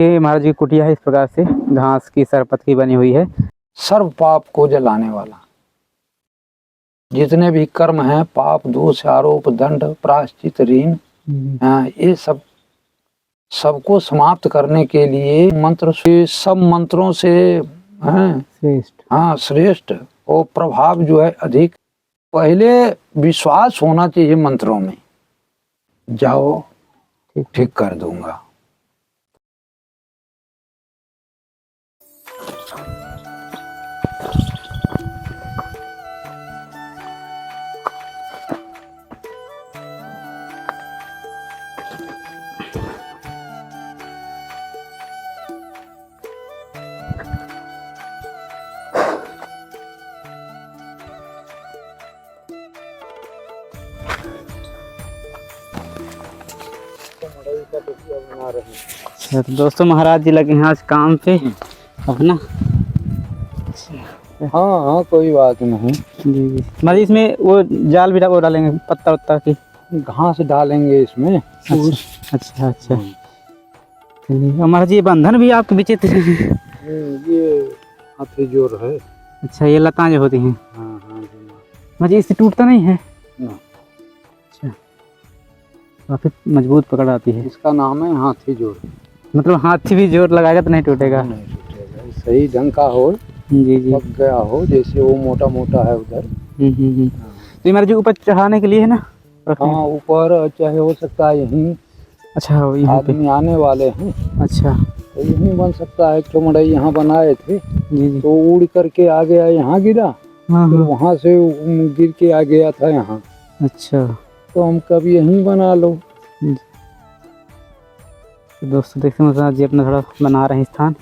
ये महाराज की कुटिया है, इस प्रकार से घास की सरपत की बनी हुई है। सर्व पाप को जलाने वाला, जितने भी कर्म हैं, पाप, दोष, आरोप, दंड, प्रायश्चित, ऋण, ये सबको समाप्त करने के लिए मंत्र से, सब मंत्रों से श्रेष्ठ, श्रेष्ठ और प्रभाव जो है अधिक। पहले विश्वास होना चाहिए मंत्रों में, जाओ ठीक कर दूंगा। तो दोस्तों महाराज जी लगे हैं आज काम पे अपना। हाँ, कोई बात नहीं। जी जी महाराज, इसमें वो जाल भी वो डालेंगे, पत्ता उत्ता की घास डालेंगे इसमें। अच्छा अच्छा। महाराज जी ये बंधन भी आपके विचित्र है। ये हाथी जोर है। अच्छा, ये लताएं जो होती हैं। हाँ महाराज जी इससे टूटता नहीं है? ना। अच्छा, काफी मजबूत पकड़ आती है। इसका नाम है हाथी जोर। मतलब हाथी भी जोर लगाएगा तो नहीं टूटेगा? नहीं टूटेगा, सही ढंग का हो। जी जी। पक गया हो, जैसे वो मोटा मोटा है उधर। तो महाराज जी ऊपर चढ़ाने के लिए है ना? हाँ, ऊपर चाहे हो सकता है यहीं। अच्छा, आदमी आने वाले हैं। अच्छा, तो यहीं बन सकता है। एक तो मड़ई यहाँ बनाए थे जी जी। तो उड़ करके आ गया, यहाँ गिरा। तो वहाँ से गिर के आ गया था यहाँ। अच्छा, तो हम कभी यहीं बना लो। तो दोस्तों देखते हैं महाराज जी अपना थोड़ा बना रहे हैं स्थान।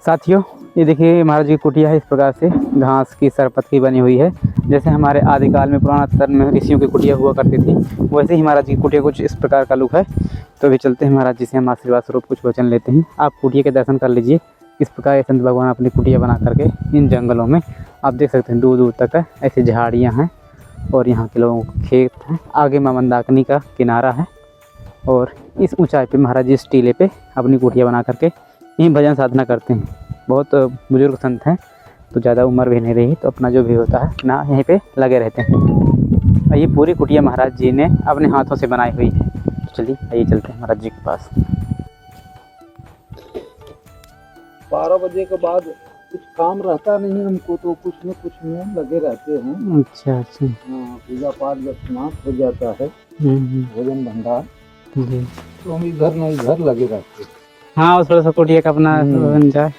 साथियों ये देखिए महाराज जी की कुटिया है, इस प्रकार से घास की सरपत की बनी हुई है। जैसे हमारे आदिकाल में पुराना तन में ऋषियों की कुटिया हुआ करती थी, वैसे ही महाराज जी की कुटिया कुछ इस प्रकार का लुक है। तो अभी चलते हैं महाराज जी से हम आशीर्वाद स्वरूप कुछ वचन लेते हैं। आप कुटिया के दर्शन कर लीजिए किस प्रकार ये संत भगवान अपनी कुटिया बना करके इन जंगलों में, आप देख सकते हैं दूर दूर तक है ऐसी झाड़ियाँ हैं और यहाँ के लोगों को खेत हैं। आगे माँ मंदाकिनी का किनारा है और इस ऊंचाई पे महाराज जी इस टीले पे अपनी कुटिया बना करके यहीं भजन साधना करते हैं। बहुत बुजुर्ग संत हैं तो ज़्यादा उम्र भी नहीं रही, तो अपना जो भी होता है ना यहीं पे लगे रहते हैं। और ये पूरी कुटिया महाराज जी ने अपने हाथों से बनाई हुई है। तो चलिए आइए चलते हैं महाराज जी के पास। 12 बजे के बाद कुछ काम रहता नहीं हमको, तो कुछ न कुछ में लगे रहते हैं। अच्छा अच्छा। हाँ, पूजा पाठ जब समाप्त हो जाता है, भोजन भंडार, जी, तो हम इधर न इधर लगे रहते हैं। हाँ, और थोड़ा सा कुटिया का अपना बन जाए।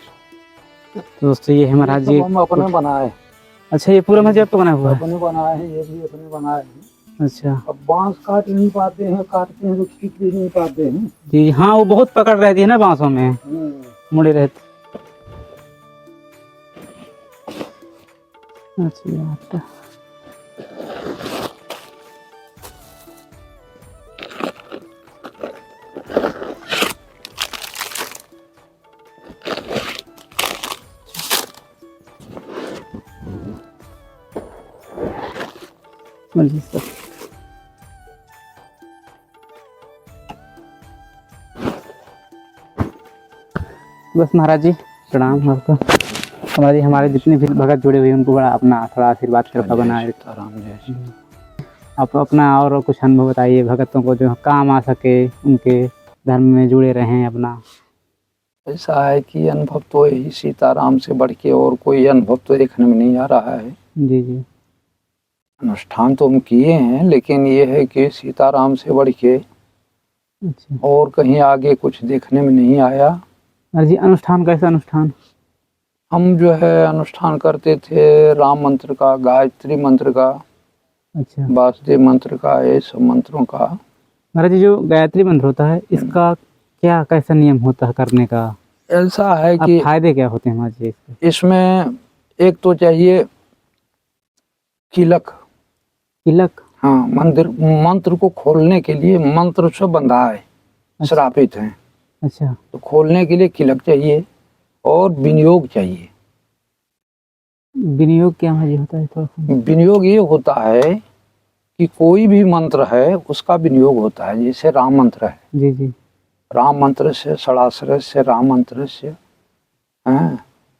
तो दोस्तों ये है महाराज जी, हम अपने बनाए। अच्छा, ये पूरा महाराज आपको बना हुआ है? अपने बनाए हैं, ये भी अपने बनाए हैं। अच्छा, अब बांस काट नहीं पाते हैं, काटते हैं तो खींच भी नहीं पाते हैं। जी हाँ, वो बहुत पकड़ रहती है ना बांसों में, मुड़े रहते। अच्छा, बस महाराज जी प्रणाम आपको। हमारे हमारे जितने भी भगत जुड़े हुए हैं उनको बड़ा अपना थोड़ा आशीर्वाद कृपा बनाए। आप अपना और कुछ अनुभव बताइए, भगतों को जो काम आ सके, उनके धर्म में जुड़े रहें अपना। ऐसा है कि अनुभव तो यही सीताराम से बढ़ के और कोई अनुभव तो देखने में नहीं आ रहा है। जी जी। अनुष्ठान तो हम किए हैं, लेकिन ये है कि सीताराम से बढ़ के और कहीं आगे कुछ देखने में नहीं आया। जी, अनुष्ठान कैसा अनुष्ठान? हम जो है अनुष्ठान करते थे राम मंत्र का, गायत्री मंत्र का, अच्छा, वासुदेव मंत्र का, ये सब मंत्रों का। महाराज जी जो गायत्री मंत्र होता है इसका क्या कैसा नियम होता है करने का? ऐसा है कि फायदे क्या होते हैं महाराज जी इसके? इसमें एक तो चाहिए किलक। किलक? हाँ, मंत्र को खोलने के लिए मंत्र से बंधा है। अच्छा, श्रापित है। अच्छा, तो खोलने के लिए किलक चाहिए और विनियोग चाहिए। विनियोग क्या महाराज जी होता है थोड़ा? विनियोग ये होता है कि कोई भी मंत्र है उसका विनियोग होता है। जैसे राम मंत्र है, जी जी, राम मंत्र से षडाश्रय से राम मंत्र से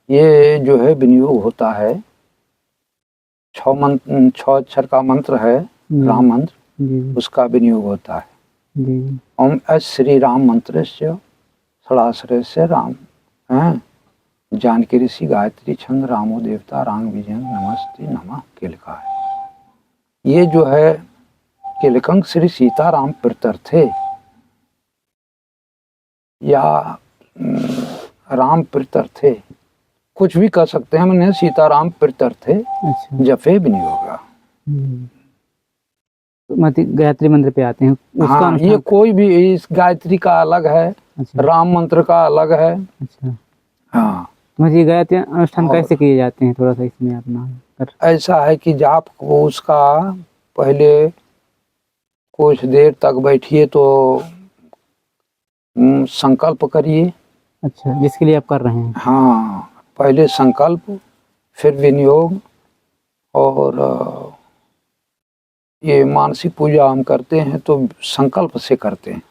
ये जो है विनियोग होता है। 6 अक्षर का मंत्र है राम मंत्र, उसका विनियोग होता है। ओम श्री राम मंत्र से षडाश्रय से राम जानकी ऋषि गायत्री छंद रामो देवता रांग विजय नमस्ते नमः के लिखा है। ये जो है किलकंक श्री सीताराम प्रीत्यर्थे या राम प्रीत्यर्थे, कुछ भी कह सकते हैं, मैंने सीताराम प्रीत्यर्थे जपे विनियोगा। गायत्री मंत्र पे आते हैं उसका। हाँ, ये कोई भी, इस गायत्री का अलग है, राम मंत्र का अलग है। अच्छा, हाँ। मुझे गायत्री अनुष्ठान कैसे किए जाते हैं, थोड़ा सा इसमें अपना। ऐसा है कि जाप को उसका पहले कुछ देर तक बैठिए तो संकल्प करिए। अच्छा, जिसके लिए आप कर रहे हैं। हाँ, पहले संकल्प, फिर विनियोग, और ये मानसिक पूजा हम करते हैं तो संकल्प से करते हैं।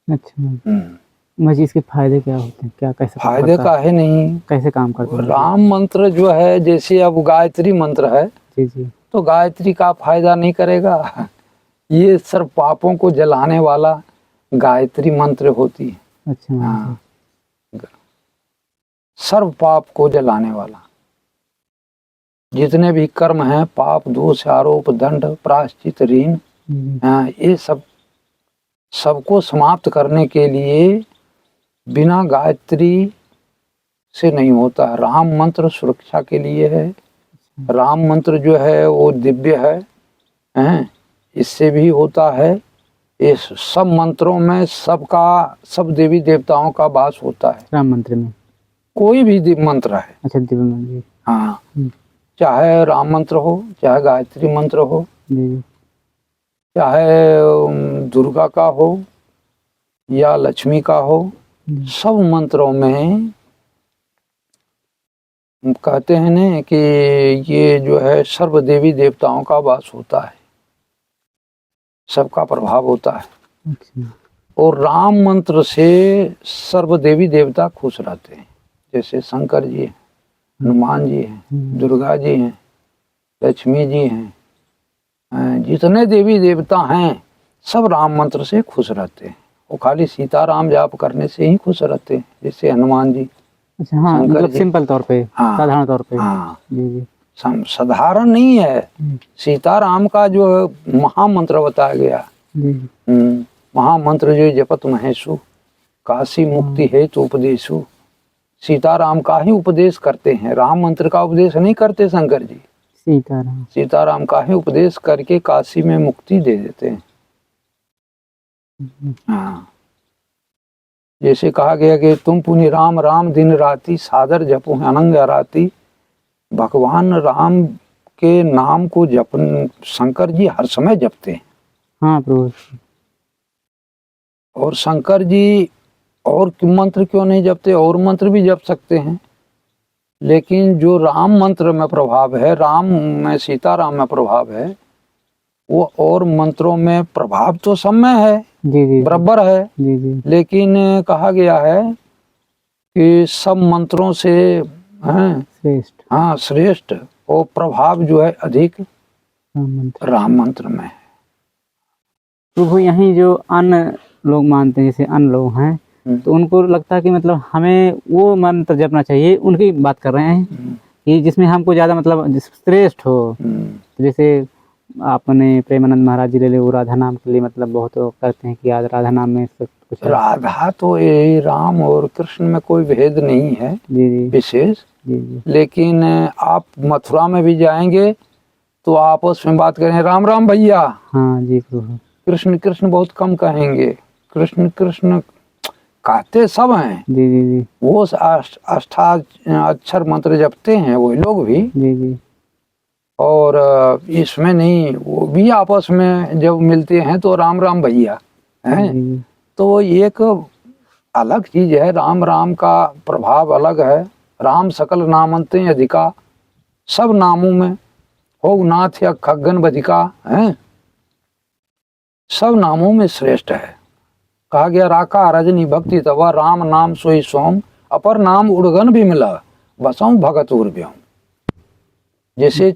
अच्छा, मुझे इसके फायदे क्या होते हैं, क्या कैसे फायदे का है नहीं, कैसे काम करते हैं? राम मंत्र जो है, जैसे अब गायत्री मंत्र है जी, तो गायत्री का फायदा नहीं करेगा। ये सर्व पापों को जलाने वाला गायत्री मंत्र होती है। अच्छा। हाँ, सर्व पाप को जलाने वाला, जितने भी कर्म हैं, पाप दोष आरोप दंड प्रायश्चित ऋण, ये सबको समाप्त करने के लिए बिना गायत्री से नहीं होता। राम मंत्र सुरक्षा के लिए है। राम मंत्र जो है वो दिव्य है, इससे भी होता है। इस सब मंत्रों में सब देवी देवताओं का वास होता है। राम मंत्र में कोई भी दिव्य मंत्र है। अच्छा, दिव्य मंत्र। हाँ, चाहे राम मंत्र हो, चाहे गायत्री मंत्र हो, चाहे दुर्गा का हो या लक्ष्मी का हो, सब मंत्रों में कहते हैं ना कि ये जो है सर्व देवी देवताओं का वास होता है, सबका प्रभाव होता है। अच्छा। और राम मंत्र से सर्व देवी देवता खुश रहते हैं। जैसे शंकर जी हैं, हनुमान जी हैं, दुर्गा जी हैं, लक्ष्मी जी हैं, जितने देवी देवता हैं सब राम मंत्र से खुश रहते हैं। वो खाली सीताराम जाप करने से ही खुश रहते हैं, जैसे हनुमान जी। अच्छा, हाँ, मतलब सिंपल तौर पे, हाँ, साधारण तौर पे। हाँ, जी, साधारण नहीं है। सीताराम का जो महामंत्र बताया गया, महामंत्र जो जपत महेशु काशी मुक्ति है तो उपदेशु, सीताराम का ही उपदेश करते हैं। राम मंत्र का उपदेश नहीं करते शंकर जी। सीताराम का ही उपदेश करके काशी में मुक्ति दे देते हैं। हाँ, जैसे कहा गया कि तुम पुनि राम राम दिन राति सादर जपो अनंग राति। भगवान राम के नाम को जपन शंकर जी हर समय जपते हैं। हाँ प्रभु। और शंकर जी और मंत्र क्यों नहीं जपते? और मंत्र भी जप सकते हैं, लेकिन जो राम मंत्र में प्रभाव है, राम में सीताराम में प्रभाव है, वो और मंत्रों में प्रभाव तो सब में है, जी, बराबर है। जी। लेकिन कहा गया है कि सब मंत्रों से श्रेष्ठ, हाँ श्रेष्ठ, और प्रभाव जो है अधिक राम मंत्र में है। प्रभु यहीं जो अन्य लोग मानते हैं, जैसे अन्य लोग हैं, तो उनको लगता है कि मतलब हमें वो मंत्र जपना चाहिए, उनकी बात कर रहे हैं कि जिसमें हमको ज़्यादा मतलब श्रेष्ठ हो। तो जैसे आपने प्रेमानंद महाराज जी ले वो राधा नाम के लिए मतलब बहुत करते हैं कि आज राधा नाम में कुछ राधा तो ये राम और कृष्ण में कोई भेद नहीं है विशेष। लेकिन आप मथुरा में भी जाएंगे तो आपस में बात करें राम राम भैया। हाँ जी प्रभु। कृष्ण कृष्ण बहुत कम कहेंगे, कृष्ण कृष्ण कहते सब हैं। जी। वो अष्टाक्षर मंत्र जपते हैं वही लोग भी। जी। और इसमें नहीं, वो भी आपस में जब मिलते हैं तो राम राम भैया हैं। तो एक अलग चीज है, राम राम का प्रभाव अलग है। राम सकल नामंते अधिका, सब नामों में हो नाथ या खगन बधिका है, सब नामों में श्रेष्ठ है। कहा गया राका रजनी भक्ति तब राम नाम सोई सोम, अपर नाम उड़गन भी मिला बसों भगत उर्व्योम। जैसे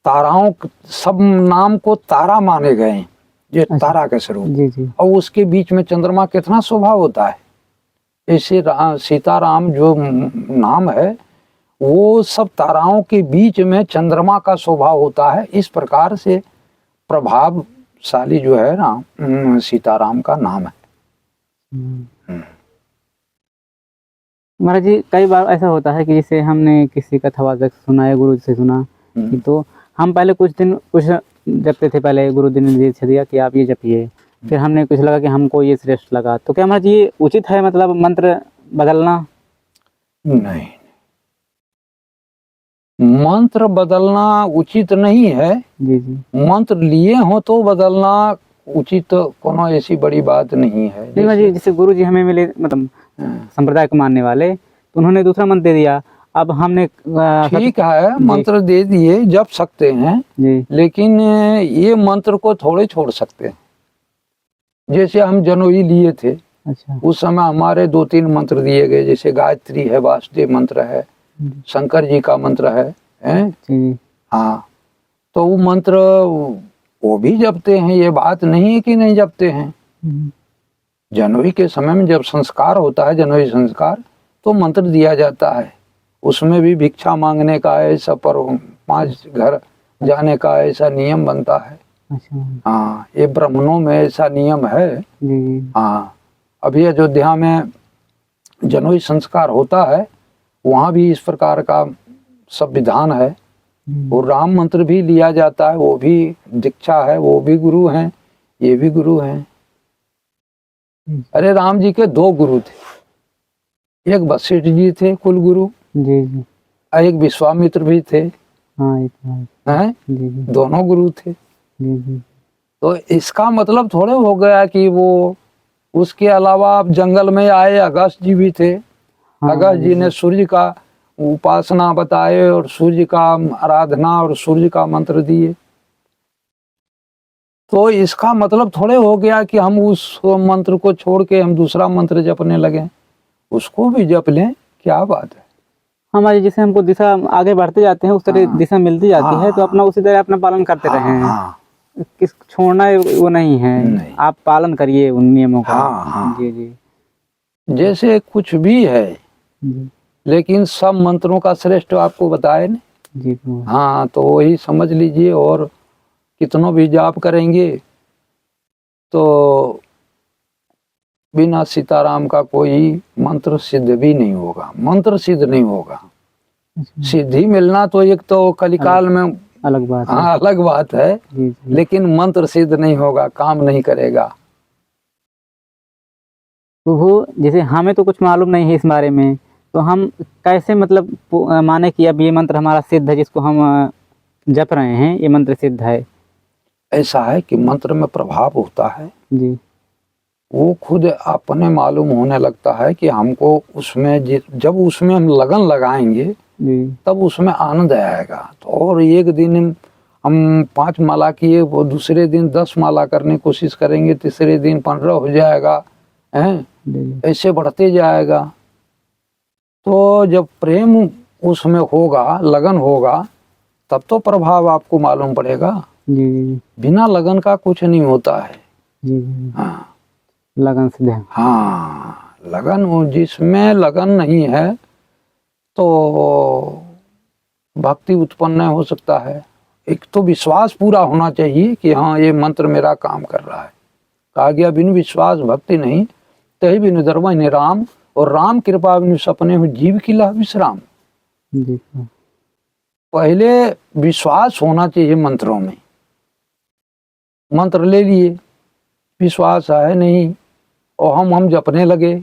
ताराओं, सब नाम को तारा माने गए हैं, ये तारा के स्वरूप। जी जी। और उसके बीच में चंद्रमा कितना शोभा होता है। ऐसे सीताराम जो नाम है वो सब ताराओं के बीच में चंद्रमा का शोभा होता है। इस प्रकार से प्रभावशाली जो है राम सीताराम का नाम है। महाराज जी कई बार ऐसा होता है कि जैसे हमने किसी कथावाचक सुना या गुरु से सुना, तो हम पहले कुछ दिन कुछ जपते थे, पहले गुरु जी ने दीक्षा दिया कि आप ये जपिए, फिर हमने कुछ लगा कि हमको ये श्रेष्ठ लगा, तो क्या महाराज ये उचित है मतलब मंत्र बदलना? नहीं, मंत्र बदलना उचित नहीं है। जी जी। मंत्र लिए हो तो बदलना उचित कोनो ऐसी बड़ी बात नहीं है। नहीं महाराज जी, जैसे गुरु जी हमें मिले मतलब संप्रदाय को मानने वाले, तो उन्होंने दूसरा मंत्र दे दिया, अब हमने ठीक है मंत्र दे दिए, जप सकते हैं जी, लेकिन ये मंत्र को थोड़े छोड़ सकते हैं। जैसे हम जनोई लिए थे, अच्छा, उस समय हमारे 2-3 मंत्र दिए गए, जैसे गायत्री है, वासुदेव मंत्र है, शंकर जी का मंत्र है, हैं? जी, हाँ, तो वो मंत्र वो भी जपते हैं, ये बात नहीं है कि नहीं जपते हैं। जनवरी के समय में जब संस्कार होता है, जनवरी संस्कार, तो मंत्र दिया जाता है। उसमें भी भिक्षा मांगने का ऐसा, पर 5 घर जाने का ऐसा नियम बनता है। अच्छा, हाँ, ये ब्राह्मणों में ऐसा नियम है। जी, हाँ, अभी अयोध्या में जनवरी संस्कार होता है, वहाँ भी इस प्रकार का सब विधान है। और राम मंत्र भी लिया जाता है, वो भी दीक्षा है, वो भी गुरु हैं, ये भी गुरु हैं। अरे राम जी के 2 गुरु थे, एक वशिष्ठ जी थे कुल गुरु, जी जी, और एक विश्वामित्र भी थे। हाँ हैं? जी जी, दोनों गुरु थे। जी जी, तो इसका मतलब थोड़े हो गया कि वो, उसके अलावा आप जंगल में आए, अगस्त जी भी थे। हाँ, अगस्त जी ने सूर्य का उपासना बताए और सूर्य का आराधना और सूर्य का मंत्र दिए। तो इसका मतलब थोड़े हो गया कि हम उस मंत्र को छोड़ के हम दूसरा मंत्र जपने लगे। उसको भी जप लें, क्या बात है। हमारी जैसे हमको दिशा आगे बढ़ते जाते हैं, उस तरह दिशा मिलती जाती है, तो अपना उसी तरह अपना पालन करते रहें। हाँ, किस छोड़ना वो नहीं है, नहीं। आप पालन करिए उन नियमों का। हाँ, हाँ। जी जी, जैसे कुछ भी है, जी लेकिन सब मंत्रों का श्रेष्ठ आपको बताए न। जी, तो हाँ, तो वही समझ लीजिए। और कितनों भी जाप करेंगे तो बिना सीताराम का कोई मंत्र सिद्ध भी नहीं होगा, मंत्र सिद्ध नहीं होगा। सिद्धि मिलना तो एक तो कलिकाल में अलग बात है। हाँ, अलग बात है, जी जी, लेकिन मंत्र सिद्ध नहीं होगा, काम नहीं करेगा। तो वो जैसे हमें तो कुछ मालूम नहीं है इस बारे में, तो हम कैसे मतलब माने कि अब ये मंत्र हमारा सिद्ध है, जिसको हम जप रहे हैं, ये मंत्र सिद्ध है? ऐसा है कि मंत्र में प्रभाव होता है, जी, वो खुद अपने मालूम होने लगता है कि हमको उसमें जब उसमें हम लगन लगाएंगे जी, तब उसमें आनंद आएगा। तो और एक दिन हम 5 माला किए, वो दूसरे दिन 10 माला करने की कोशिश करेंगे, तीसरे दिन 15 हो जाएगा, हैं? जी, ऐसे बढ़ते जाएगा। तो जब प्रेम उसमें होगा, लगन होगा, तब तो प्रभाव आपको मालूम पड़ेगा। जी जी, बिना लगन का कुछ नहीं होता है। जी जी, हाँ, लगन से ध्यान। हाँ, लगन, जिसमें लगन नहीं है तो भक्ति उत्पन्न नहीं हो सकता है। एक तो विश्वास पूरा होना चाहिए कि हाँ, ये मंत्र मेरा काम कर रहा है। कहा गया बिनु विश्वास भक्ति नहीं, तही बिनु दरबहि राम, और राम कृपा बिनु सपने हो जीव की लह विश्राम। जी, पहले विश्वास होना चाहिए मंत्रों में। मंत्र ले लिए, विश्वास है नहीं, और हम जपने लगे।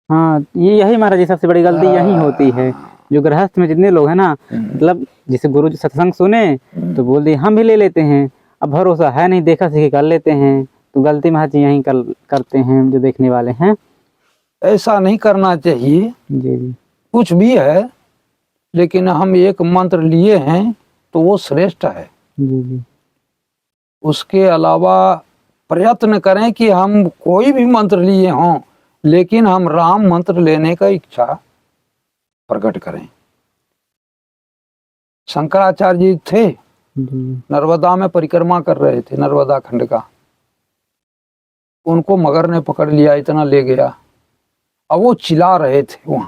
हाँ, ये यही महाराज जी सबसे बड़ी गलती यही होती है। जो गृहस्थ में जितने लोग हैं ना, मतलब जैसे गुरु जी सत्संग सुने तो बोल दिए हम भी ले लेते हैं, अब भरोसा है नहीं, देखा सीखी कर लेते हैं, तो गलती महाराज जी यही करते हैं जो देखने वाले हैं। ऐसा नहीं करना चाहिए। जी जी, कुछ भी है, लेकिन हम एक मंत्र लिए हैं तो वो श्रेष्ठ है। जी जी, उसके अलावा प्रयत्न करें कि हम कोई भी मंत्र लिए हों, लेकिन हम राम मंत्र लेने का इच्छा प्रकट करें। शंकराचार्य जी थे, नर्मदा में परिक्रमा कर रहे थे, नर्मदा खंड का। उनको मगर ने पकड़ लिया, इतना ले गया। अब वो चिल्ला रहे थे वहां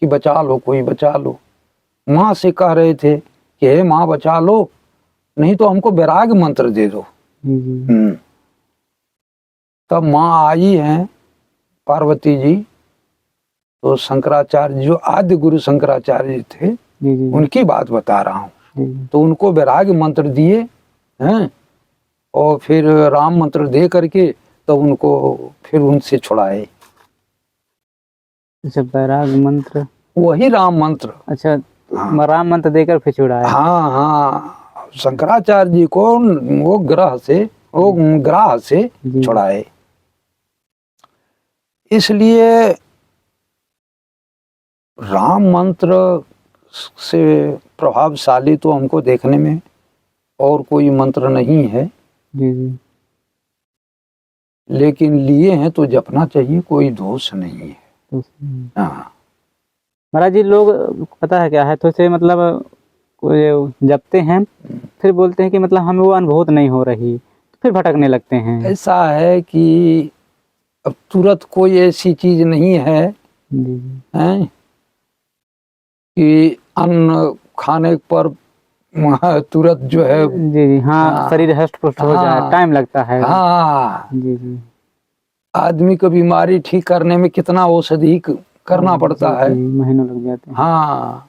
कि बचा लो, कोई बचा लो। माँ से कह रहे थे कि हे माँ बचा लो, नहीं तो हमको वैराग्य मंत्र दे दो। तब माँ आई हैं पार्वती जी, तो शंकराचार्य जो आद्य गुरु शंकराचार्य थे, उनकी बात बता रहा हूँ। तो उनको वैराग्य मंत्र दिए हैं, और फिर राम मंत्र दे करके तो उनको फिर उनसे छुड़ाए। अच्छा, वैराग्य मंत्र, वही राम मंत्र। अच्छा, राम मंत्र देकर फिर छुड़ाया। हाँ हाँ, शंकराचार्य जी को वो ग्रह से छुड़ाए। इसलिए राम मंत्र से प्रभावशाली तो हमको देखने में और कोई मंत्र नहीं है। लेकिन लिए हैं तो जपना चाहिए, कोई दोष नहीं है। हाँ महाराज जी, लोग पता है क्या है, तो से मतलब जपते हैं, फिर बोलते हैं कि मतलब हमें वो अनुभूत नहीं हो रही, तो फिर भटकने लगते हैं। ऐसा है कि अब तुरंत कोई ऐसी चीज नहीं है, हैं कि अन्न खाने पर तुरंत जो है जी हाँ, शरीर हष्ट पुष्ट हो जाए, टाइम लगता है। हाँ जी। आदमी को बीमारी ठीक करने में कितना औषधि करना पड़ता है, महीनों लग जाते हैं। हाँ,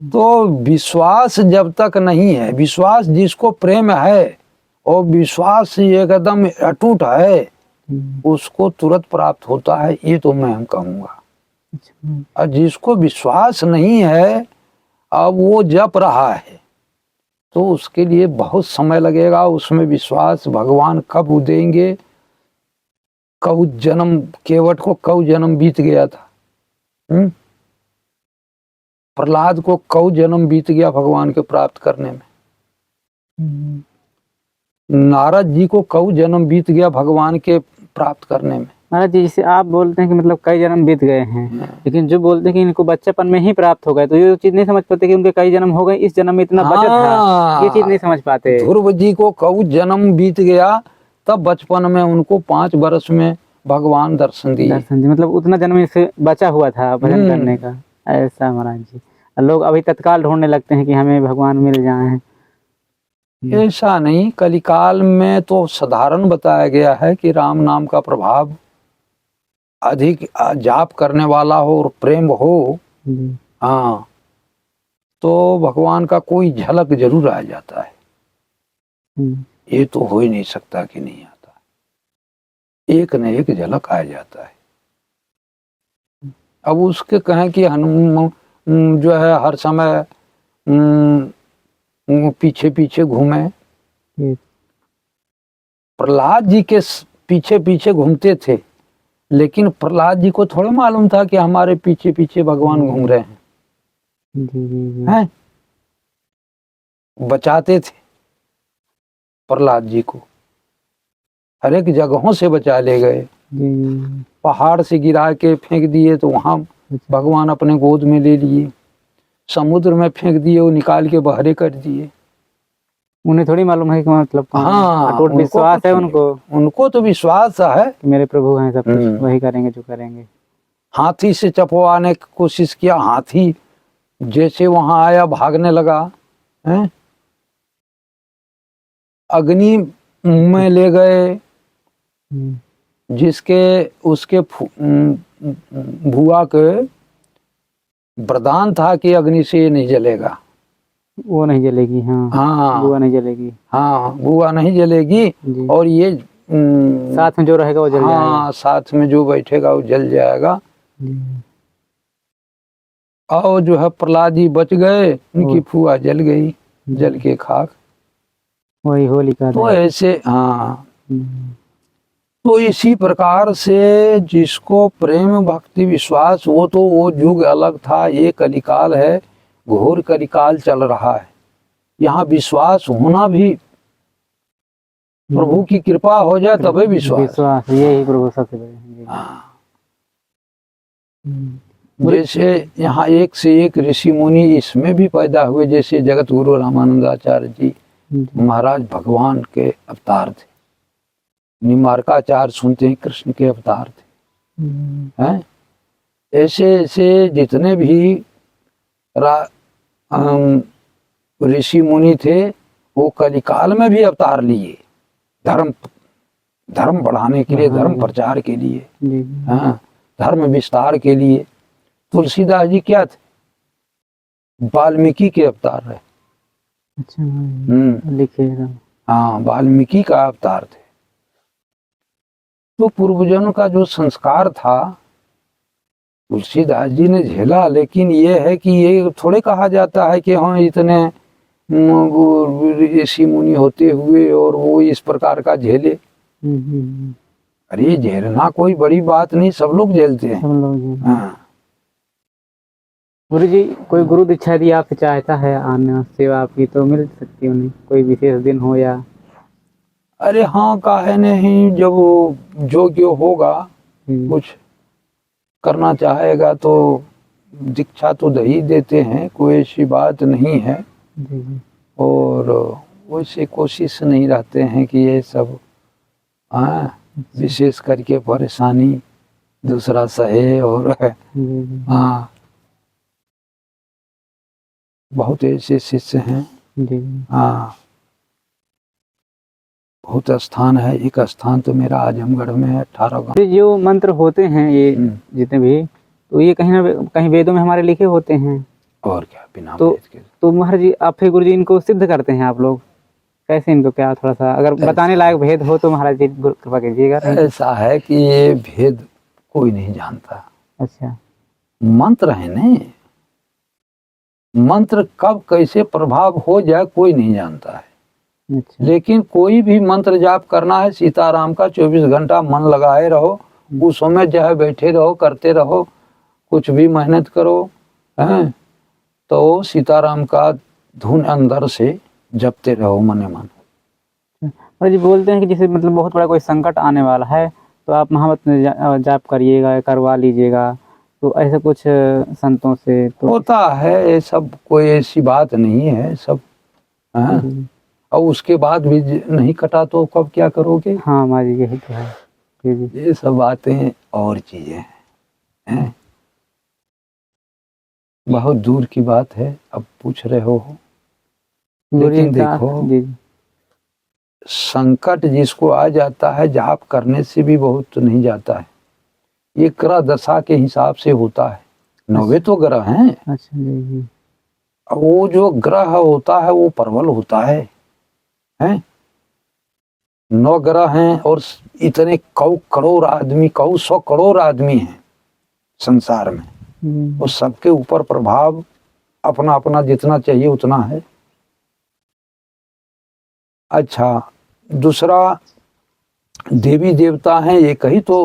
तो विश्वास जब तक नहीं है, विश्वास जिसको प्रेम है और विश्वास एकदम अटूट है, उसको तुरंत प्राप्त होता है, ये तो मैं कहूँगा। और जिसको विश्वास नहीं है, अब वो जप रहा है, तो उसके लिए बहुत समय लगेगा। उसमें विश्वास भगवान कब देंगे, कब जन्म, केवट को कब जन्म बीत गया था, प्रहलाद को कब जन्म बीत गया भगवान के प्राप्त करने में, नारद जी को कब जन्म बीत गया भगवान के प्राप्त करने में। महाराज जी, जैसे आप बोलते हैं कि मतलब कई जन्म बीत गए हैं, लेकिन जो बोलते हैं कि इनको बच्चेपन में ही प्राप्त हो गए, तो ये चीज नहीं समझ पाते कि उनके कई जन्म हो गए, इस जन्म में इतना बचत था, ये चीज नहीं समझ पाते। ध्रुव जी को कब जन्म बीत गया, तब बचपन में उनको 5 वर्ष में भगवान दर्शन दिए। मतलब उतना जन्म इससे बचा हुआ था भजन करने का। ऐसा महाराज जी, लोग अभी तत्काल ढूंढने लगते हैं कि हमें भगवान मिल जाए। ऐसा नहीं, कलिकाल में तो साधारण बताया गया है कि राम नाम का प्रभाव अधिक जाप करने वाला हो और प्रेम हो, हाँ, तो भगवान का कोई झलक जरूर आ जाता है। ये तो हो ही नहीं सकता कि नहीं आता, एक न एक झलक आ जाता है। अब उसके कहें कि हनुमान जो है हर समय पीछे पीछे घूमे, प्रहलाद जी के पीछे पीछे घूमते थे, लेकिन प्रहलाद जी को थोड़ा मालूम था कि हमारे पीछे पीछे भगवान घूम रहे हैं। बचाते थे प्रहलाद जी को, हर एक जगहों से बचा ले गए। पहाड़ से गिरा के फेंक दिए तो वहां भगवान अपने गोद में ले लिए, समुद्र में फेंक दिए, वो निकाल के बहरे कर दिए। उन्हें थोड़ी मालूम है कि मतलब हाँ, अटूट विश्वास है उनको तो विश्वास है कि मेरे प्रभु हैं, सब कुछ वही करेंगे जो करेंगे। हाथी से चपवाने की कोशिश किया, हाथी जैसे वहां आया भागने लगा, हैं? अग्नि में ले गए, जिसके उसके भुआ के वरदान था कि अग्नि से ये नहीं जलेगा, वो नहीं जलेगी। हाँ, बुआ नहीं जलेगी। हाँ, बुआ नहीं जलेगी, और ये साथ में जो रहेगा वो जल जाएगा। हाँ, साथ में जो बैठेगा वो जल जाएगा। और जो है प्रहलाद जी बच गए, उनकी फुआ जल गई, जल के खाक, वही होलिका। तो ऐसे, हाँ, तो इसी प्रकार से जिसको प्रेम भक्ति विश्वास, वो तो वो युग अलग था, ये कलिकाल है, घोर कलिकाल चल रहा है। यहाँ विश्वास होना भी प्रभु की कृपा हो जाए तभी विश्वास। विश्वास यही प्रभु सबसे बड़े हैं। जी। हाँ। हम्म। जैसे यहाँ एक से एक ऋषि मुनि इसमें भी पैदा हुए, जैसे जगत गुरु रामानंदाचार्य जी महाराज भगवान के अवतार थे। निम्बार्काचार्य सुनते हैं कृष्ण के अवतार थे। हैं ऐसे ऐसे जितने भी ऋषि मुनि थे वो कलिकाल में भी अवतार लिए, धर्म बढ़ाने के लिए, धर्म प्रचार के लिए, हाँ, धर्म विस्तार के लिए। तुलसीदास जी क्या थे? वाल्मीकि के अवतार है। अच्छा, लिखिएगा। हाँ, वाल्मीकि का अवतार थे। तो पूर्वजनों का जो संस्कार था तुलसीदास जी ने झेला, लेकिन ये है कि ये थोड़े कहा जाता है कि हाँ इतने ऋषि मुनि होते हुए और वो इस प्रकार का झेले। अरे झेलना कोई बड़ी बात नहीं, सब लोग झेलते हैं। हाँ। गुरु जी, कोई गुरु दीक्षा यदि आपसे चाहता है आना सेवा आपकी तो मिल सकती है उन्हें, कोई विशेष दिन हो या? अरे हाँ, काहे नहीं, जब वो योग्य होगा कुछ करना चाहेगा तो दीक्षा तो दे ही देते हैं, कोई ऐसी बात नहीं है। और वैसे कोशिश नहीं रहते हैं कि ये सब विशेष करके परेशानी दूसरा सहे। और हाँ, बहुत ऐसे शिष्य हैं। हाँ, बहुत स्थान है। एक स्थान तो मेरा आजमगढ़ में है, 18 गांव। जो मंत्र होते हैं ये जितने भी, तो ये कहीं ना कहीं वेदों में हमारे लिखे होते हैं। और क्या, बिना तो वेद के। तो महाराज जी, आप फिर गुरु जी इनको सिद्ध करते हैं आप लोग कैसे? इनको क्या थोड़ा सा अगर बताने लायक भेद हो तो महाराज जी कृपा कीजिएगा। ऐसा है कि ये भेद कोई नहीं जानता। अच्छा। मंत्र है ने, मंत्र कब कैसे प्रभाव हो जाए कोई नहीं जानता है। अच्छा। लेकिन कोई भी मंत्र जाप करना है, सीताराम का 24 घंटा मन लगाए रहो, उस समय चाहे बैठे रहो, करते रहो, कुछ भी मेहनत करो, हैं, तो सीताराम का धुन अंदर से जपते रहो मने मन। और जी बोलते हैं कि जैसे मतलब बहुत बड़ा कोई संकट आने वाला है तो आप महामत में जाप करिएगा, करवा लीजिएगा, तो ऐसा कुछ संतों से तो होता है। ये सब कोई ऐसी बात नहीं है, सब हैं। और उसके बाद भी नहीं कटा तो कब क्या करोगे? हाँ माँ जी, यही तो है। जी जी। ये सब बातें और चीजें हैं, बहुत दूर की बात है। अब पूछ रहे हो, लेकिन देखो जी। संकट जिसको आ जाता है जाप करने से भी बहुत नहीं जाता है। ये ग्रह दशा के हिसाब से होता है। 9 तो ग्रह हैं। अच्छा जी। वो जो ग्रह होता है वो प्रबल होता है, हैं? 9 ग्रह हैं और इतने कौ करोड़ आदमी, कौ 100 करोड़ आदमी हैं संसार में। वो सबके ऊपर प्रभाव अपना अपना जितना चाहिए उतना है। अच्छा, दूसरा देवी देवता हैं, एक ही तो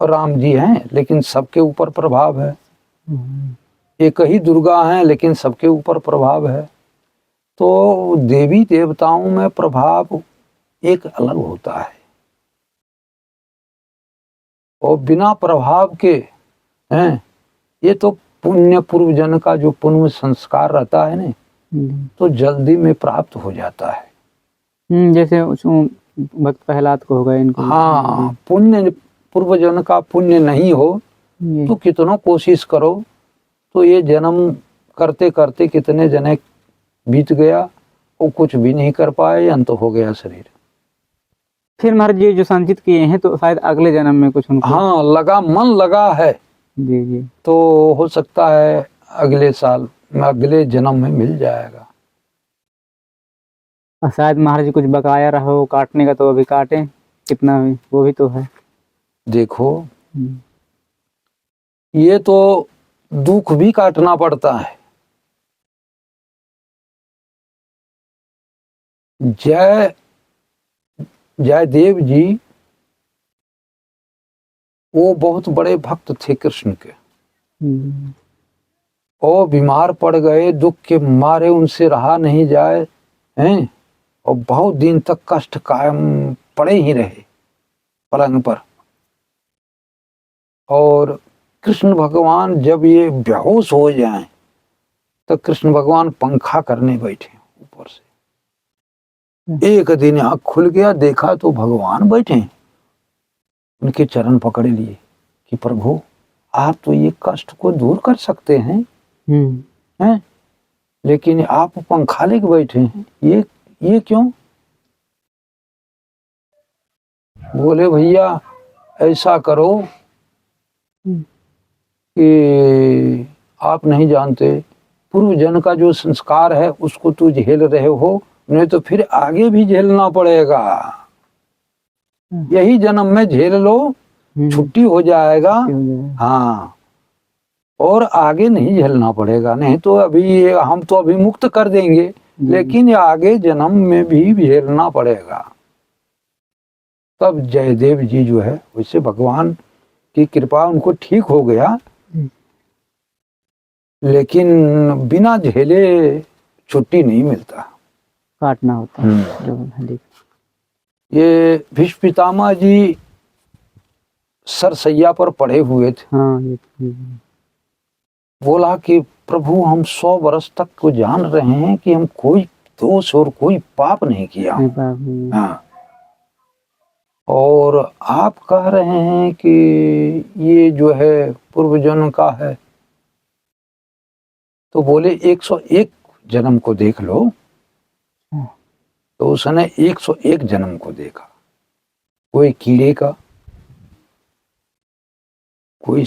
राम जी हैं, लेकिन सबके ऊपर प्रभाव है। एक ही दुर्गा हैं, लेकिन सबके ऊपर प्रभाव है। तो देवी देवताओं में प्रभाव एक अलग होता है, और बिना प्रभाव के हैं, ये तो पुण्य पूर्व जन्म का जो पुण्य संस्कार रहता है ना, तो जल्दी में प्राप्त हो जाता है। जैसे भक्त प्रहलाद को हो गए इनको। हाँ, पुण्य पूर्व जन्म का पुण्य नहीं हो तो कितना कोशिश करो तो ये जन्म करते करते कितने जने बीत गया, वो कुछ भी नहीं कर पाए, अंत हो गया शरीर। फिर महाराज जी जो संचित किए हैं तो शायद अगले जन्म में कुछ उनको, हाँ, लगा, मन लगा है जी जी, तो हो सकता है अगले साल में, अगले जन्म में मिल जाएगा। और शायद महाराज जी कुछ बकाया रहा हो काटने का तो अभी काटें, कितना भी वो भी तो है। देखो ये तो दुख भी काटना पड़ता है। जयदेव जी वो बहुत बड़े भक्त थे कृष्ण के। वो बीमार पड़ गए, दुख के मारे उनसे रहा नहीं जाए हैं, और बहुत दिन तक कष्ट कायम पड़े ही रहे पलंग पर। और कृष्ण भगवान जब ये बेहोश हो जाएं तो कृष्ण भगवान पंखा करने बैठे ऊपर से। एक दिन आँख खुल गया, देखा तो भगवान बैठे हैं। उनके चरण पकड़ लिए कि प्रभु आप तो ये कष्ट को दूर कर सकते हैं, हैं? लेकिन आप पंखा लेके बैठे हैं, ये क्यों? बोले भैया ऐसा करो कि आप नहीं जानते, पूर्व जन्म का जो संस्कार है उसको तू झेल रहे हो, नहीं तो फिर आगे भी झेलना पड़ेगा। यही जन्म में झेल लो, छुट्टी हो जाएगा। हाँ, और आगे नहीं झेलना पड़ेगा, नहीं तो अभी हम तो अभी मुक्त कर देंगे, लेकिन आगे जन्म में भी झेलना पड़ेगा। तब जयदेव जी जो है, वैसे भगवान की कृपा उनको ठीक हो गया, लेकिन बिना झेले छुट्टी नहीं मिलता, काटना होता है। ये भीष्म पितामह जी सरसैया पर पड़े हुए थे। हाँ, बोला कि प्रभु हम 100 वर्ष तक को जान रहे हैं कि हम कोई दोष और कोई पाप नहीं किया। हाँ, और आप कह रहे हैं कि ये जो है पूर्व जन्म का है, तो बोले 101 जन्म को देख लो। तो उसने 101 जन्म को देखा, कोई कीड़े का, कोई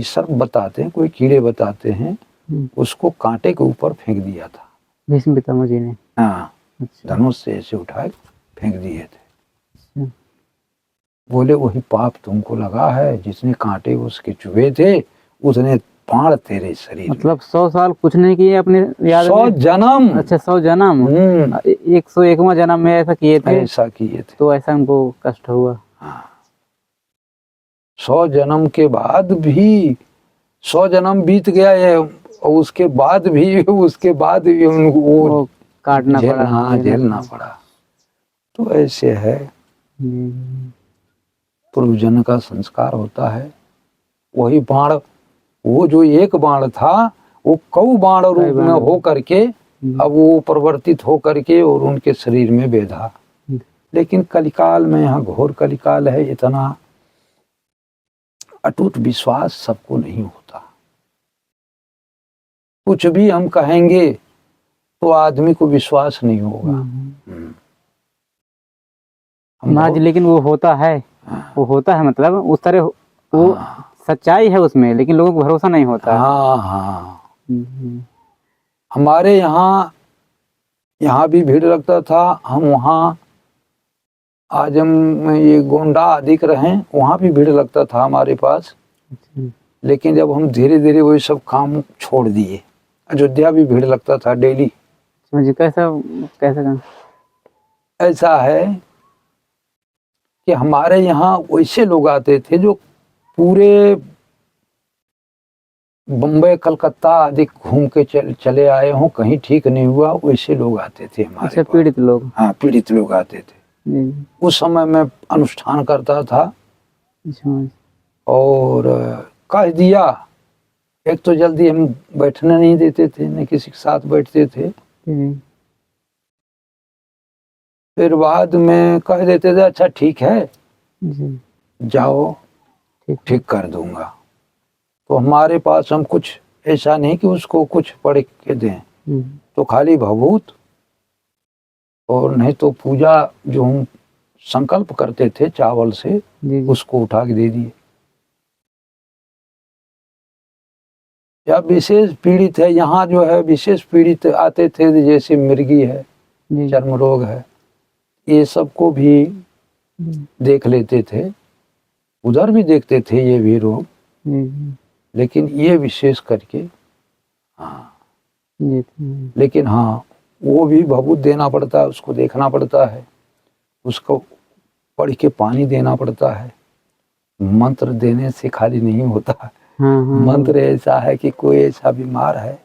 सर्प बताते हैं, कोई कीड़े बताते हैं, उसको कांटे के ऊपर फेंक दिया था भीष्म पितामह जी ने। हाँ, अच्छा। धनुष से ऐसे उठाए फेंक दिए थे। बोले वही पाप तुमको लगा है, जिसने कांटे उसके चुभे थे उसने बाण तेरे शरीर। मतलब 100 साल कुछ नहीं किए अपने याद 100 जन्म। अच्छा, 100 जन्म। 101वां जन्म में ऐसा किए थे। ऐसा किए थे, तो ऐसा उनको कष्ट हुआ। हाँ। 100 जन्म के बाद भी, 100 जन्म बीत गया है, और उसके बाद भी उनको वो काटना पड़ा, झेलना पड़ा। तो ऐसे है, पूर्व जन्म का संस्कार होता है। वही बाण, वो जो एक बाण था वो कौ बाण रूप में हो करके अब वो परिवर्तित हो करके और उनके शरीर में बेधा। लेकिन कलिकाल में, यहाँ घोर कलिकाल है, इतना अटूट विश्वास सबको नहीं होता। कुछ भी हम कहेंगे तो आदमी को विश्वास नहीं होगा। महाराज लेकिन वो होता है, वो होता है, मतलब उस तरह वो सच्चाई है उसमें, लेकिन लोगों को भरोसा नहीं होता। हाँ हाँ। हमारे यहाँ भी भीड़ लगता था। हम वहाँ आजम में ये गोंडा अधिक रहे, वहाँ भी भीड़ लगता था हमारे पास। लेकिन जब हम धीरे धीरे वही सब काम छोड़ दिए, अयोध्या भी भीड़ लगता था डेली। कैसा ऐसा है कि हमारे यहाँ वैसे लोग आते थे जो पूरे बम्बई कलकत्ता आदि घूम के चले आए हों, कहीं ठीक नहीं हुआ, वैसे लोग आते थे हमारे। अच्छा, पीड़ित लोग। हाँ, पीड़ित लोग आते थे। उस समय मैं अनुष्ठान करता था और कह दिया, एक तो जल्दी हम बैठने नहीं देते थे, न किसी के साथ बैठते थे। फिर बाद में कह देते थे अच्छा ठीक है जाओ, ठीक कर दूंगा। तो हमारे पास हम कुछ ऐसा नहीं कि उसको कुछ पढ़ के दें, तो खाली भभूत और नहीं तो पूजा जो हम संकल्प करते थे चावल से, उसको उठा के दे दिए। या विशेष पीड़ित है, यहाँ जो है विशेष पीड़ित आते थे, जैसे मिर्गी है, चर्म रोग है, ये सबको भी देख लेते थे। उधर भी देखते थे ये भी रोग, लेकिन ये विशेष करके हाँ। लेकिन हाँ, वो भी भभूत देना पड़ता है, उसको देखना पड़ता है, उसको पढ़ के पानी देना पड़ता है। मंत्र देने से खाली नहीं होता। मंत्र ऐसा है कि कोई ऐसा बीमार है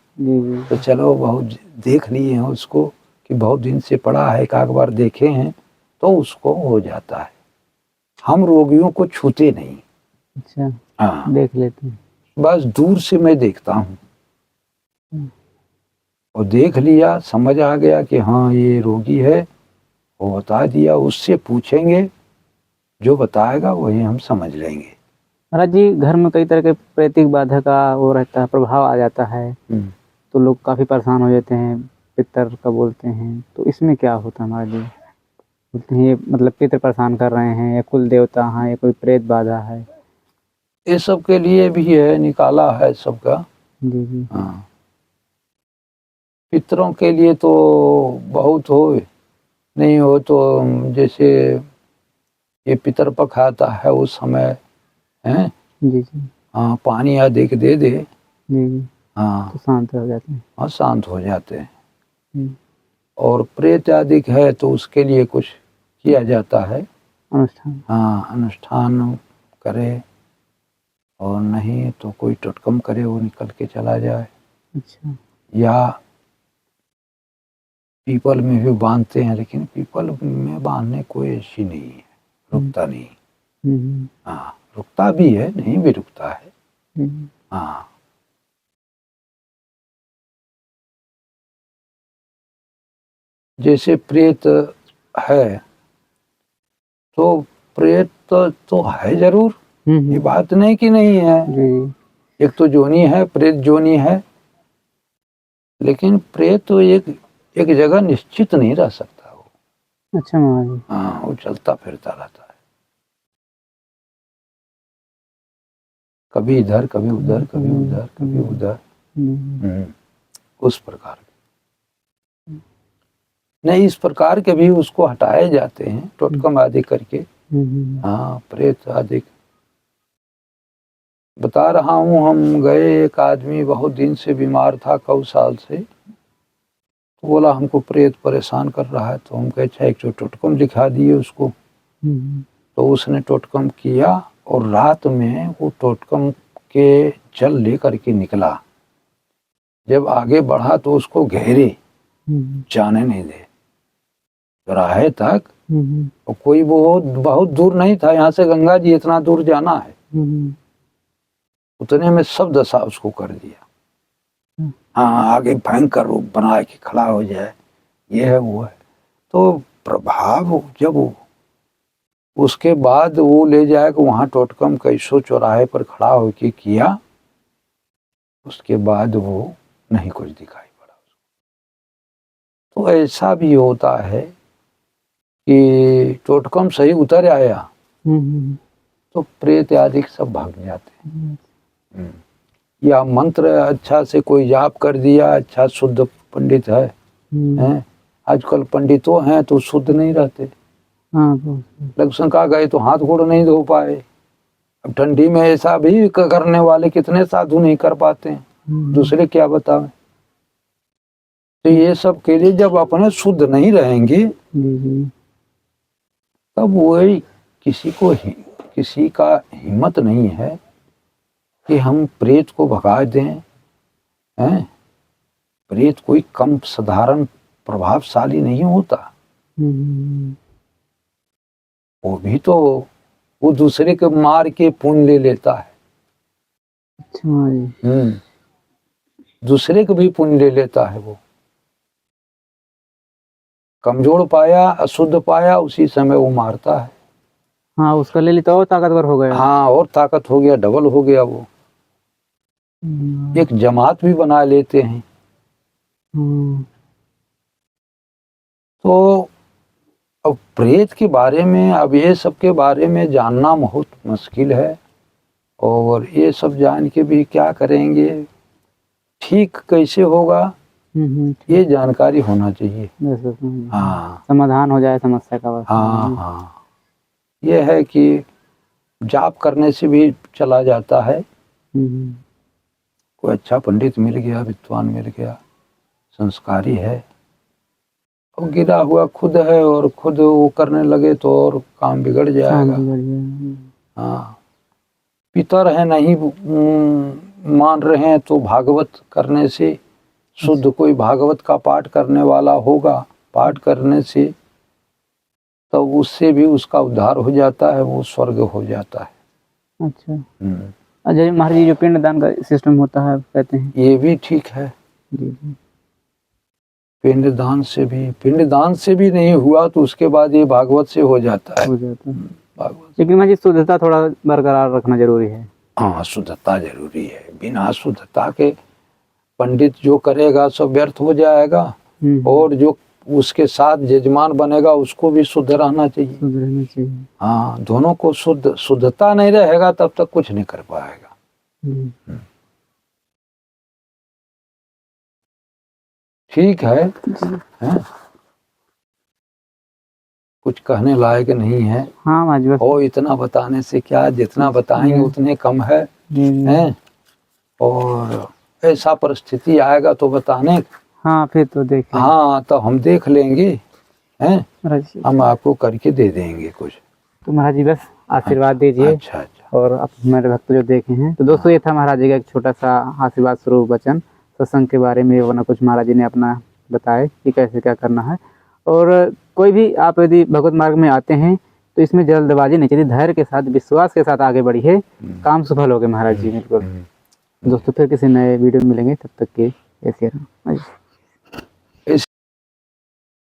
तो चलो बहुत देख लिए हैं उसको, कि बहुत दिन से पड़ा है, एक आध बार देखे हैं तो उसको हो जाता है। हम रोगियों को छूते नहीं। अच्छा, हाँ, देख लेते हैं। बस दूर से मैं देखता हूँ और देख लिया, समझ आ गया कि हाँ ये रोगी है, वो बता दिया, उससे पूछेंगे, जो बताएगा वही हम समझ लेंगे। महाराज जी, घर में कई तरह के प्रैतिक बाधा का वो रहता है, प्रभाव आ जाता है, तो लोग काफ़ी परेशान हो जाते हैं, पितर का बोलते हैं, तो इसमें क्या होता है महाराज जी? बोलते हैं ये मतलब पितर परेशान कर रहे हैं, या कुल देवता हैं, या कोई प्रेत बाधा है? ये सब के लिए भी है, निकाला है सबका। जी जी। हाँ, पितरों के लिए तो बहुत हो, नहीं हो तो जैसे ये पितर पक्ष आता है उस समय है, जी जी। हाँ, पानी अधिक दे दे, जी जी, हाँ तो शांत हो जाते हैं। हाँ, शांत हो जाते हैं। हम्म, और प्रेत अधिक है तो उसके लिए कुछ किया जाता है, अनुष्ठान। हाँ, अनुष्ठान करे, और नहीं तो कोई टटकम करे, वो निकल के चला जाए। अच्छा। या पीपल में भी बांधते हैं, लेकिन पीपल में बांधने कोई ऐसी नहीं है, रुकता नहीं। हाँ, रुकता भी है, नहीं भी रुकता है। हाँ, जैसे प्रेत है तो प्रेत तो है जरूर, ये बात नहीं कि नहीं है। एक तो जोनी है, प्रेत जोनी है, लेकिन प्रेत तो एक जगह निश्चित नहीं रह सकता वो। अच्छा महाराज। हाँ, वो चलता फिरता रहता है, कभी इधर कभी उधर, कभी उधर कभी उधर, उस प्रकार के। नहीं, इस प्रकार के भी उसको हटाए जाते हैं टोटकम आदि करके। हाँ, प्रेत आदि बता रहा हूँ। हम गए, एक आदमी बहुत दिन से बीमार था, कई साल से, तो बोला हमको प्रेत परेशान कर रहा है, तो हम कहे अच्छा एक टोटकम लिखा दिए उसको। तो उसने टोटकम किया और रात में वो टोटकम के जल लेकर के निकला। जब आगे बढ़ा तो उसको घेरे, जाने नहीं दे, चौराहे तक। और कोई बहुत दूर नहीं था, यहाँ से गंगा जी इतना दूर जाना है, उतने में सब दशा उसको कर दिया। हाँ, आगे भयंकर रूप बना के खड़ा हो जाए, ये है वो है। तो प्रभाव जब उसके बाद वो ले जाएगा वहां टोटकम कैसो चौराहे पर खड़ा होके किया, उसके बाद वो नहीं कुछ दिखाई पड़ा उसको। तो ऐसा भी होता है कि टोटकम सही उतर आया तो प्रेत आदि सब भाग जाते हैं। या मंत्र अच्छा से कोई जाप कर दिया, अच्छा शुद्ध पंडित है, हैं? आजकल पंडितों हैं तो शुद्ध नहीं रहते। लघुशंका गए तो हाथ गोड़ नहीं धो पाए। अब ठंडी में ऐसा भी करने वाले कितने साधु नहीं कर पाते हैं, दूसरे क्या बताएं। तो ये सब के लिए जब अपने शुद्ध नहीं रहेंगे तब वही किसी का हिम्मत नहीं है कि हम प्रेत को भगा दें, हैं? प्रेत कोई कम साधारण प्रभावशाली नहीं होता। वो भी तो वो दूसरे के मार के पुण्य ले लेता है। दूसरे को भी पुण्य ले लेता है। वो कमजोर पाया, अशुद्ध पाया, उसी समय वो मारता है। हाँ, उसका ले लिया तो और ताकतवर हो गया। हाँ, और ताकत हो गया, डबल हो गया वो। एक जमात भी बना लेते हैं। तो अब प्रेत के बारे में, अब ये सब के बारे में जानना बहुत मुश्किल है, और ये सब जान के भी क्या करेंगे, ठीक कैसे होगा, ये जानकारी होना चाहिए। हाँ, समाधान हो जाए समस्या का बस। हाँ हाँ, ये है कि जाप करने से भी चला जाता है। कोई अच्छा पंडित मिल गया, विद्वान मिल गया, संस्कारी है, और गिरा हुआ खुद है और खुद वो करने लगे तो और काम बिगड़ जाएगा। हाँ, पितर है नहीं मान रहे हैं तो भागवत करने से शुद्ध कोई भागवत का पाठ करने वाला होगा पाठ करने से तो उससे भी उसका उद्धार हो जाता है, वो स्वर्ग हो जाता है। अच्छा। अच्छा महाराज जी, जो पिंडदान का सिस्टम होता है कहते हैं, ये भी ठीक है। जी जी। पिंडदान से भी नहीं हुआ तो उसके बाद ये भागवत से हो जाता है। हो जाता है। भागवत, लेकिन महाराज जी शुद्धता थोड़ा बरकरार रखना जरूरी है। हाँ शुद्धता जरूरी है। बिना शुद्धता के पंडित जो करेगा सब व्यर्थ हो जाएगा। और जो उसके साथ यजमान बनेगा उसको भी शुद्ध रहना चाहिए। शुद्ध रहना चाहिए। हाँ, दोनों को शुद्धता नहीं रहेगा तब तक कुछ नहीं कर पाएगा। ठीक है, कुछ कहने लायक नहीं है। हाँ महाराज बस। और इतना बताने से क्या, जितना बताएंगे उतने कम है। हैं? और ऐसा परिस्थिति आएगा तो बताने, हाँ फिर तो देखें। हाँ तो हम देख लेंगे, हैं? महाराज जी, हम आपको करके दे देंगे कुछ। तो महाराज जी बस आशीर्वाद दीजिए। अच्छा अच्छा। और अब हमारे भक्त जो देखे हैं, तो दोस्तों ये था महाराज जी का एक छोटा सा आशीर्वाद स्वरूप वचन सत्संग के बारे में, वरना कुछ महाराज जी ने अपना बताए कि कैसे क्या करना है। और कोई भी आप यदि भगवत मार्ग में आते हैं तो इसमें जल्दबाजी नहीं चाहिए, धैर्य के साथ विश्वास के साथ आगे बढ़िए, काम सफल होगे महाराज जी। बिल्कुल। दोस्तों फिर किसी नए वीडियो में मिलेंगे, तब तक के ऐसे रहना।